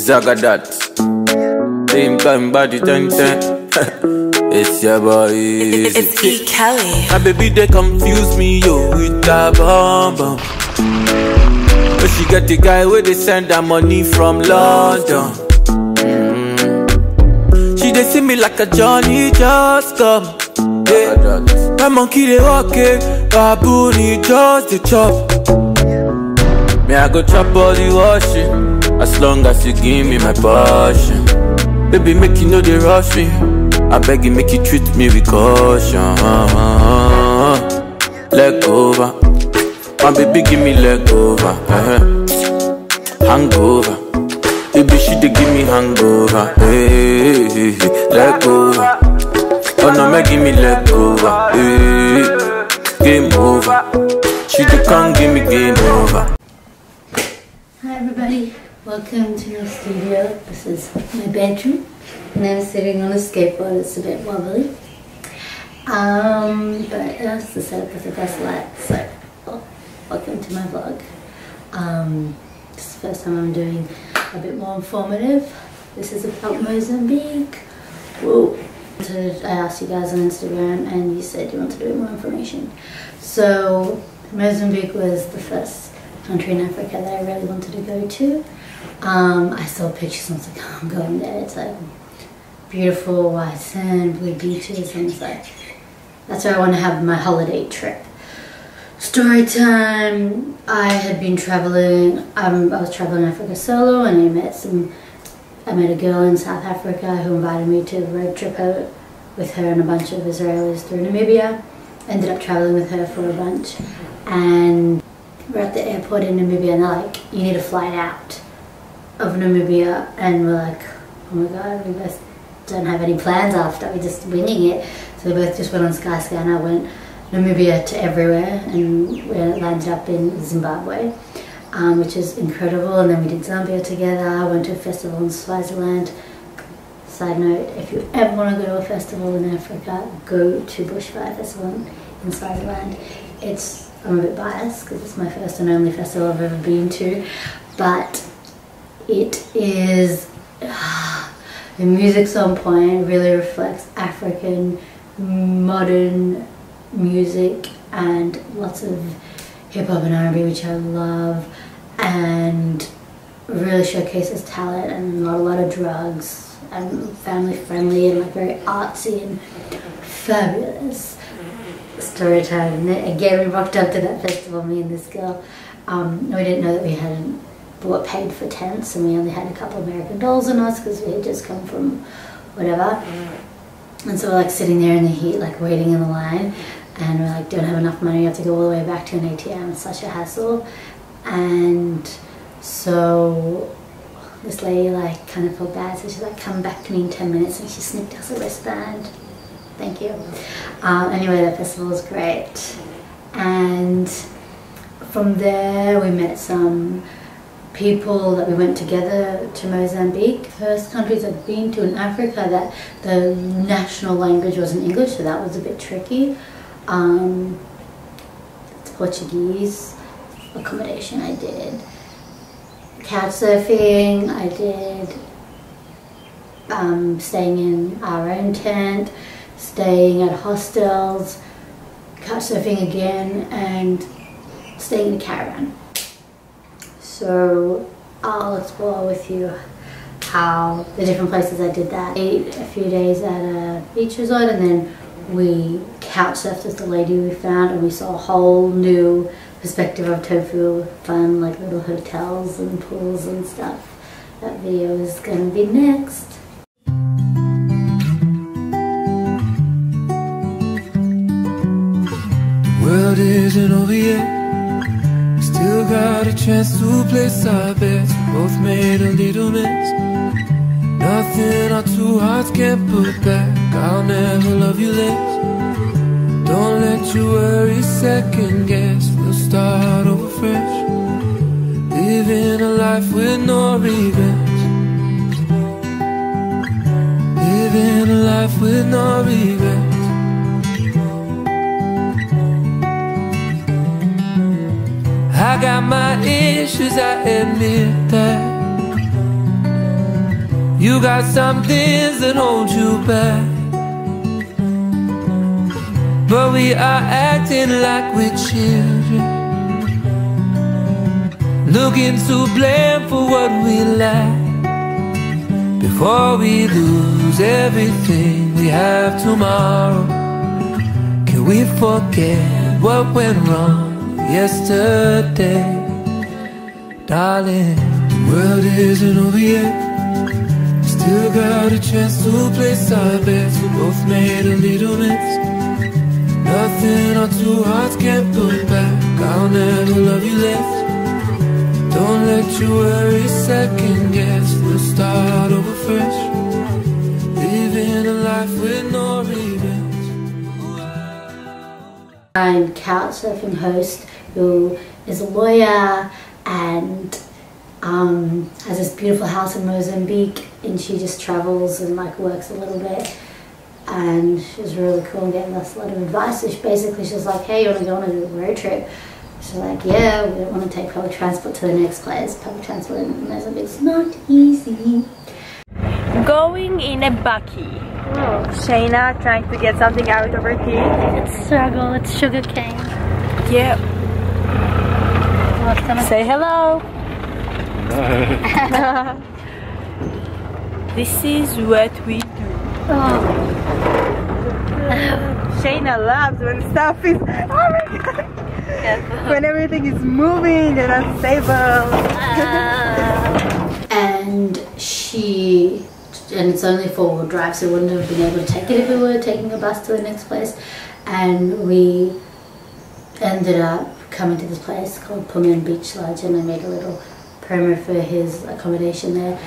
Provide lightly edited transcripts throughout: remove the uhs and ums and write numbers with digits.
Zagadat. Same time body 10-10. It's your boy Eazi. It's E. Kelly. My baby they confuse me yo with that bomb bomb. But she get the guy where they send her money from London. She they see me like a Johnny just come. Yeah. My monkey they walk it, baboon he just the chop. Me I go chop all the washing, as long as you give me my passion. Baby make you know they rush me, I beg you make you treat me with caution. Leg over, my baby give me leg over. Hangover, baby she dey give me hangover. Hey, leg over, oh no make give me leg over. Hey, game over, she dey come give me game over. Hi everybody, welcome to my studio. This is my bedroom and I'm sitting on a skateboard. It's a bit wobbly, but that's the setup with the best light. So welcome to my vlog. This is the first time I'm doing a bit more informative. This is about Mozambique. Whoa. I asked you guys on Instagram and you said you wanted to do more information. So Mozambique was the first country in Africa that I really wanted to go to. I saw pictures and I was like, oh, I'm going there. It's like beautiful white sand, blue beaches, and it's like, that's where I want to have my holiday trip. Story time. I had been traveling, I was traveling Africa solo, and I met a girl in South Africa who invited me to a road trip out with her and a bunch of Israelis through Namibia. Ended up traveling with her for a bunch, and we're at the airport in Namibia and they're like, you need a flight out of Namibia, and we're like, oh my god, we both don't have any plans after, we're just winging it. So we both just went on Skyscanner, went Namibia to everywhere, and we landed up in Zimbabwe, which is incredible. And then we did Zambia together. I went to a festival in Swaziland. Side note, if you ever want to go to a festival in Africa, go to Bushfire Festival in Swaziland. I'm a bit biased because it's my first and only festival I've ever been to, but it is, the music's on point. It really reflects African modern music and lots of hip hop and R&B, which I love, and really showcases talent and not a lot of drugs, and family friendly and like very artsy and fabulous. Story time. Again, we rocked up to that festival, me and this girl. We didn't know that we hadn't paid for tents, and we only had a couple of American dolls in us because we had just come from whatever. And so we're like sitting there in the heat, like waiting in the line, and we're like, don't have enough money, we have to go all the way back to an ATM. It's such a hassle. And so this lady like kind of felt bad, so she's like, come back to me in 10 minutes, and she snipped us a wristband. Thank you. Anyway, that festival was great, and from there we met some people that we went together to Mozambique. First countries I've been to in Africa that the national language wasn't English, so that was a bit tricky. It's Portuguese. Accommodation I did. Couchsurfing I did. Staying in our own tent. Staying at hostels, couchsurfing again, and staying in a caravan. So I'll explore with you how the different places I did that. Ate a few days at a beach resort, and then we couchsurfed with the lady we found, and we saw a whole new perspective of Tofu, fun like little hotels and pools and stuff. That video is going to be next. World isn't over yet. Still got a chance to place our bets. Both made a little mess. Nothing our two hearts can put back. I'll never love you less. Don't let your worries second guess. We'll start over fresh. Living a life with no regrets. Living a life with no regrets. I got my issues, I admit that. You got some things that hold you back, but we are acting like we're children, looking to blame for what we lack, before we lose everything we have tomorrow. Can we forget what went wrong yesterday? Darling, the world isn't over yet. Still got a chance to place our bets. We both made a little mess. Nothing our two hearts can't put back. I'll never love you less. Don't let your worry second guess. We'll start over fresh, living a life with no regrets. I'm Couchsurfing host who is a lawyer and has this beautiful house in Mozambique, and she just travels and like works a little bit, and she's really cool and getting us a lot of advice. So basically she's like, hey, you want to go on a road trip? She's like, yeah, we don't want to take public transport to the next place. Public transport in Mozambique's not easy. Going in a bucky. Shayna trying to get something out of her teeth. It's struggle, it's sugar cane. Yeah. Say hello. This is what we do. Oh. Shayna loves when stuff is, oh my god, when everything is moving and unstable. And it's only 4-wheel drive, so we wouldn't have been able to take it if we were taking a bus to the next place. And we ended up coming to this place called Pemene Beach Lodge, and I made a little promo for his accommodation there.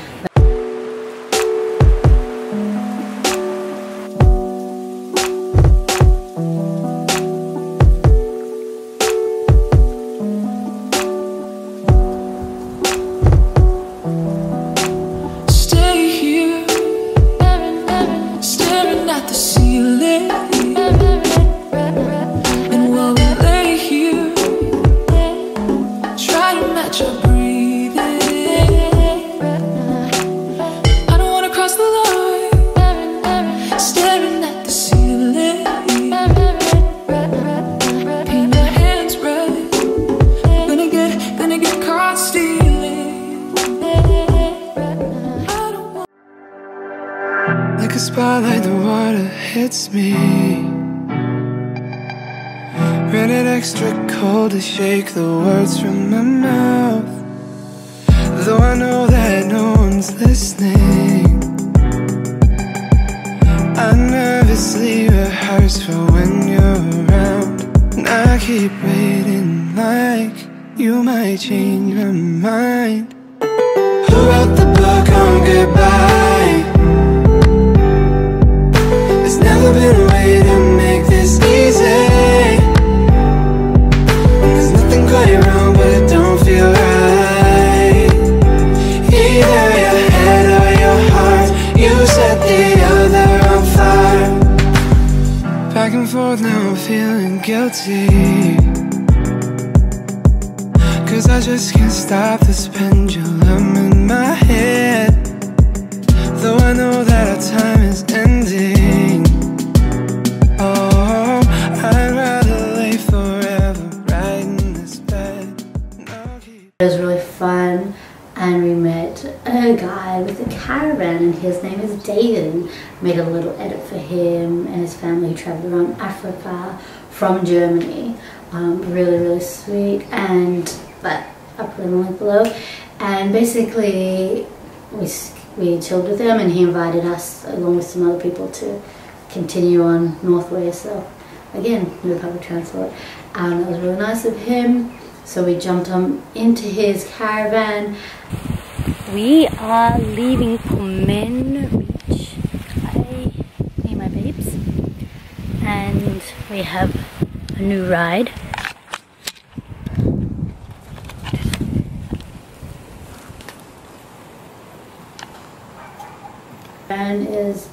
Like a spotlight, the water hits me. Rented extra cold to shake the words from my mouth. Though I know that no one's listening, I nervously rehearse for when you're around. And I keep waiting like you might change my mind. Who wrote the book on goodbye? There's never been a way to make this easy. There's nothing quite wrong, but it don't feel right. Either your head or your heart, you set the other on fire. Back and forth, now I'm feeling guilty, 'cause I just can't stop this pendulum in my head. Though I know that our time is ending, oh, I'd rather lay forever right in this bed. It was really fun, and we met a guy with a caravan, and his name is David, and made a little edit for him and his family who traveled around Africa from Germany. Really, really sweet, but I'll put a link below. And basically we chilled with him, and he invited us along with some other people to continue on northway. So again, no public transport, and it was really nice of him. So we jumped into his caravan. We are leaving Pemene Beach. Hi, me, my babes, and we have a new ride. And is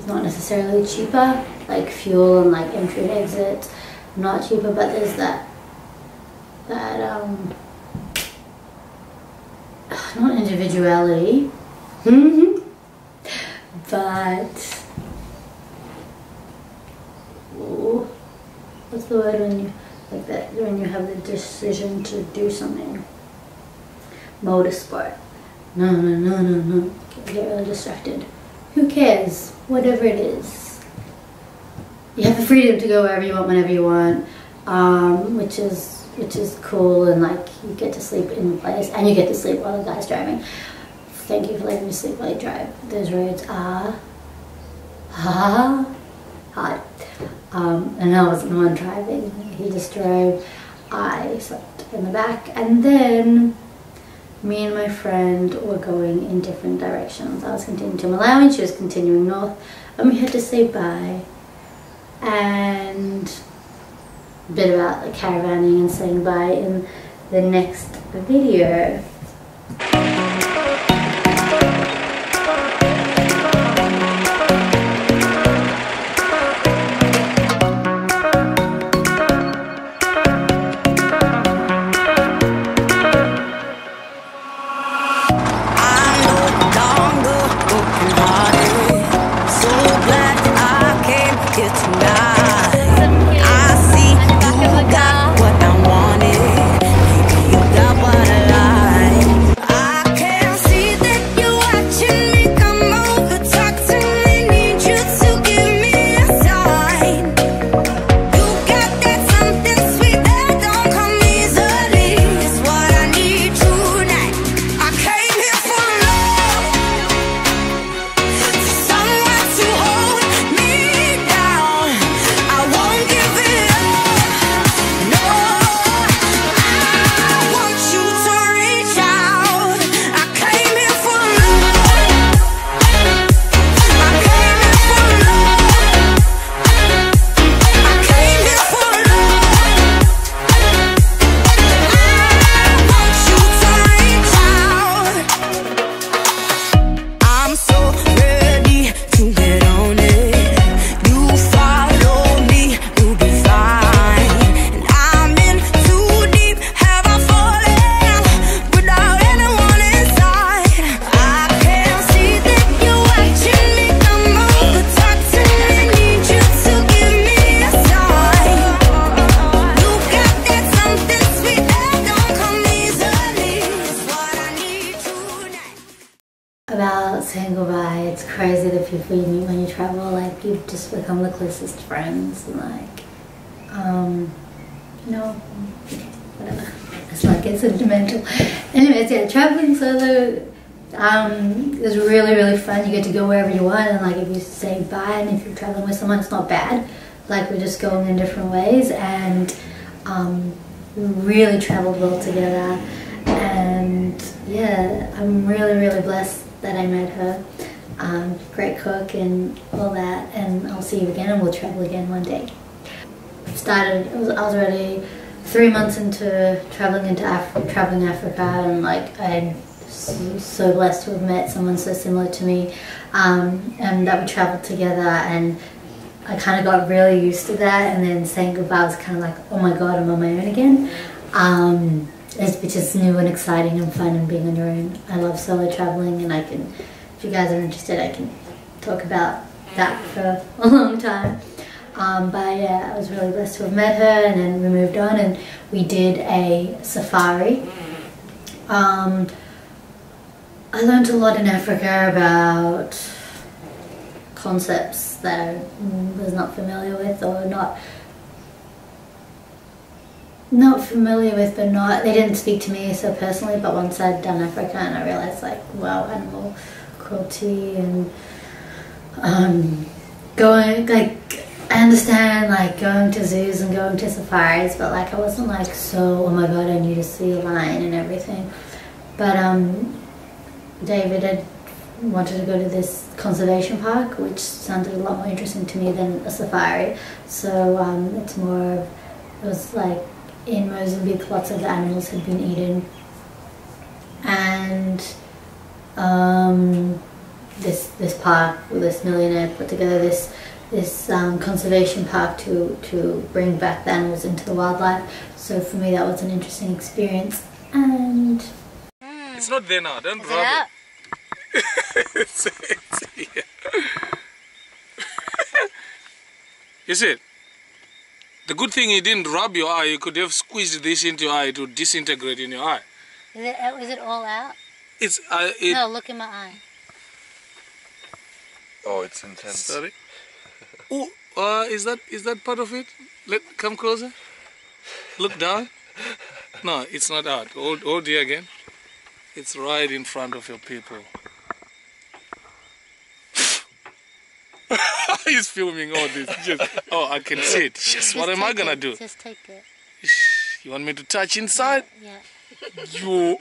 not necessarily cheaper, like fuel and like entry and exit, not cheaper, but there's that not individuality, but what's the word when you like that, when you have the decision to do something? Motorsport. No. Get really distracted. Who cares? Whatever it is. You have the freedom to go wherever you want, whenever you want, which is cool, and like you get to sleep in the place, and you get to sleep while the guy's driving. Thank you for letting me sleep while you drive. Those roads are hard. And I wasn't the one driving. He just drove. I slept in the back, and then me and my friend were going in different directions. I was continuing to Malawi, she was continuing north, and we had to say bye. And a bit about the caravanning and saying bye in the next video. About saying goodbye, it's crazy the people you meet when you travel, like you've just become the closest friends, and like, you know, whatever, let's not get sentimental. Anyways, yeah, traveling solo is really fun. You get to go wherever you want, and like if you say bye, and if you're traveling with someone, it's not bad. Like we're just going in different ways, and we really traveled well together. And yeah, I'm really blessed that I met her. Great cook and all that, and I'll see you again, and we'll travel again one day. I was already 3 months into traveling Africa, and like I'm so blessed to have met someone so similar to me, and that we traveled together, and I kind of got really used to that, and then saying goodbye was kind of like, oh my god, I'm on my own again. It's just new and exciting and fun and being on your own. I love solo traveling, and I can, if you guys are interested, I can talk about that for a long time. But yeah, I was really blessed to have met her, and then we moved on and we did a safari. I learned a lot in Africa about concepts that I was not familiar with, or not familiar with, but they didn't speak to me so personally. But once I'd done Africa, and I realized like, wow, animal cruelty, and going, like, I understand like going to zoos and going to safaris, but like I wasn't like, so, oh my god, I need to see a lion and everything. But David had wanted to go to this conservation park, which sounded a lot more interesting to me than a safari. So it's more of, it was like, in Mozambique lots of the animals had been eaten, and this park, this millionaire put together this conservation park to bring back the animals into the wildlife. So for me that was an interesting experience. And It's not there now. Don't Is rub it out? it's here. You see, the good thing you didn't rub your eye. You could have squeezed this into your eye to disintegrate in your eye. Is it all out? It's No, look in my eye. Oh, it's intense. Sorry. Oh, is that part of it? Come closer. Look down. No, it's not out. Hold here again. It's right in front of your people. He's filming all this. Oh, I can see it. Yes, what am I gonna do? Just take it. You want me to touch inside? Yeah. Do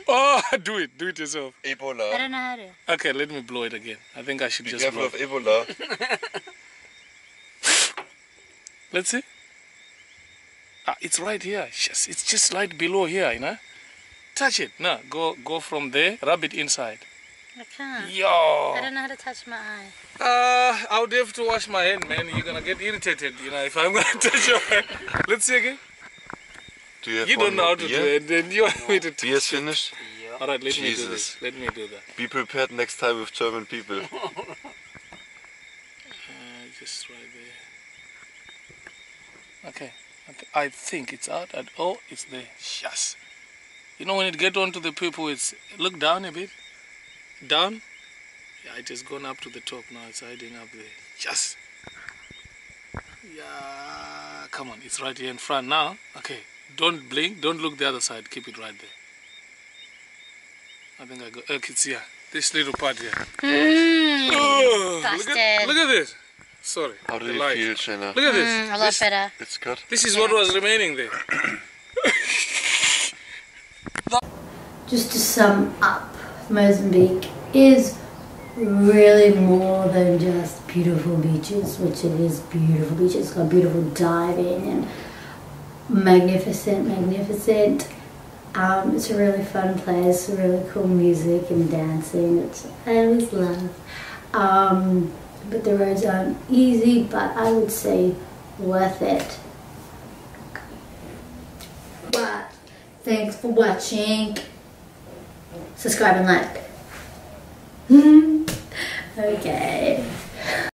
it yourself. Ebola. I don't know how to. Okay, let me blow it again. I think I should Be just careful blow. of Ebola. Let's see. It's right here. Yes, it's just right below here, you know. Touch it. No, go from there. Rub it inside. I can't. Yo. I don't know how to touch my eye. I would have to wash my hand, man. You're gonna get irritated, you know, if I'm gonna touch your hand. Let's see again. Do you have You don't know how to do it, then you want me to touch Beer's it. finished? Alright, let me do Jesus. this. Let me do that. Be prepared next time with German people. Just right there. Okay. I think it's out. Oh, it's there. Yes. You know when it get onto the people, it's look down a bit. Down. Yeah, it has gone up to the top now. It's hiding up there. Yes. Yeah. Come on. It's right here in front now. Okay. Don't blink. Don't look the other side. Keep it right there. I think I got. Okay, it's here. This little part here. Oh, look at this. Sorry. How do the you light. feel, Shana? Look at this. A lot better. It's good. This is what was remaining there. Just to sum up, Mozambique is really more than just beautiful beaches, which it is beautiful beaches. It's got beautiful diving and magnificent. It's a really fun place, really cool music and dancing, which I always love. But the roads aren't easy, but I would say worth it. But thanks for watching. Subscribe and like. Okay.